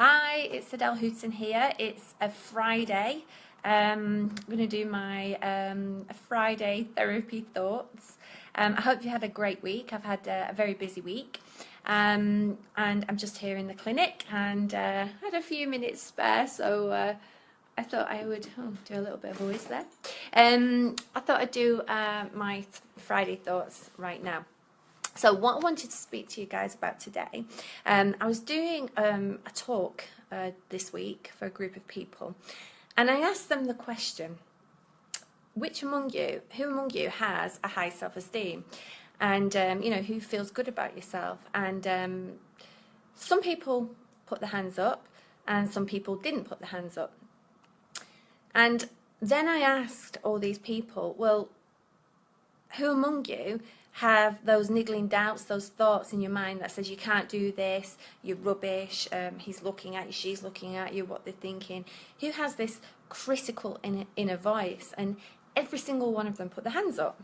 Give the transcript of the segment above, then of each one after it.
Hi, it's Adel Houten here. It's a Friday. I'm going to do my Friday therapy thoughts. I hope you had a great week. I've had a very busy week. And I'm just here in the clinic and had a few minutes spare, so I thought I would do a little bit of voice there. I thought I'd do my Friday thoughts right now. So what I wanted to speak to you guys about today, I was doing a talk this week for a group of people, and I asked them the question, who among you has a high self-esteem, and who feels good about yourself? And some people put their hands up and some people didn't put their hands up. And then I asked all these people, well, who among you have those niggling doubts, those thoughts in your mind that says you can't do this, you're rubbish, he's looking at you, she's looking at you, what they're thinking? Who has this critical inner voice? And every single one of them put their hands up.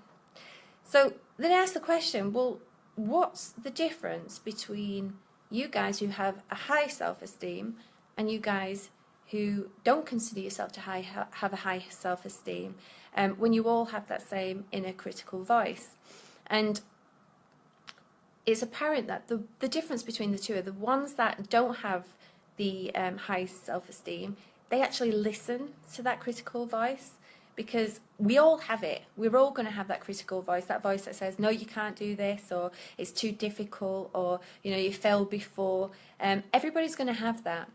So then I asked the question, well, what's the difference between you guys who have a high self-esteem and you guys who don't consider yourself to have a high self-esteem, when you all have that same inner critical voice? And it's apparent that the difference between the two are the ones that don't have the high self-esteem, they actually listen to that critical voice, because we all have it. We're all going to have that critical voice, that voice that says, no, you can't do this, or it's too difficult, or you failed before. Everybody's going to have that.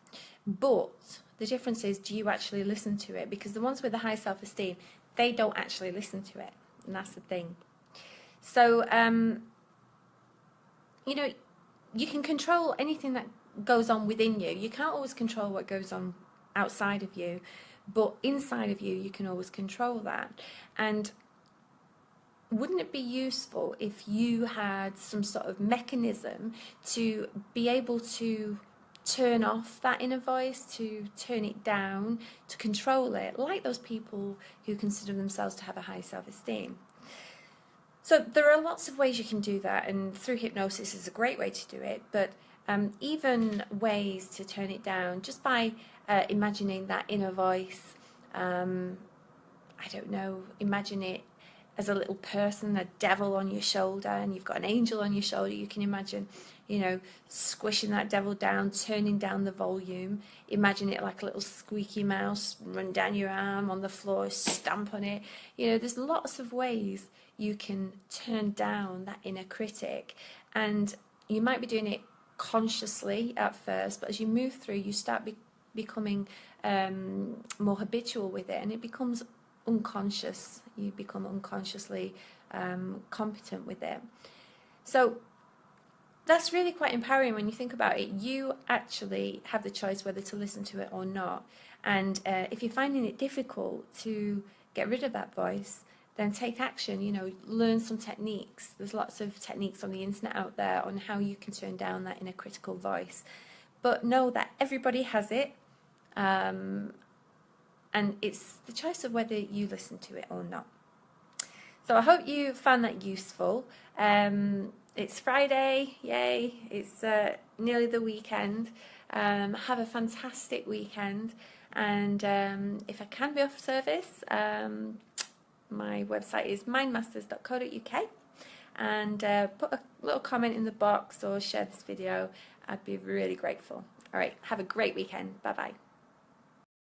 But the difference is, do you actually listen to it? Because the ones with the high self-esteem, they don't actually listen to it, and that's the thing. So, you can control anything that goes on within you. You can't always control what goes on outside of you, but inside of you, you can always control that. And wouldn't it be useful if you had some sort of mechanism to be able to turn off that inner voice, to turn it down, to control it, like those people who consider themselves to have a high self-esteem? So there are lots of ways you can do that, and through hypnosis is a great way to do it, but even ways to turn it down just by imagining that inner voice. I don't know, imagine it as a little person, a devil on your shoulder, and you've got an angel on your shoulder. You can imagine, squishing that devil down, turning down the volume. Imagine it like a little squeaky mouse, run down your arm on the floor, stamp on it. There's lots of ways you can turn down that inner critic, and you might be doing it consciously at first, but as you move through, you start becoming more habitual with it, and it becomes unconscious. You become unconsciously competent with it. So that's really quite empowering when you think about it. You actually have the choice whether to listen to it or not. And if you're finding it difficult to get rid of that voice, then take action. Learn some techniques. There's lots of techniques on the internet out there on how you can turn down that inner critical voice. But know that everybody has it. And it's the choice of whether you listen to it or not. So I hope you found that useful. It's Friday, yay, it's nearly the weekend. Have a fantastic weekend, and if I can be of service, my website is mindmasters.co.uk, and put a little comment in the box or share this video. I'd be really grateful. Alright, have a great weekend. Bye bye.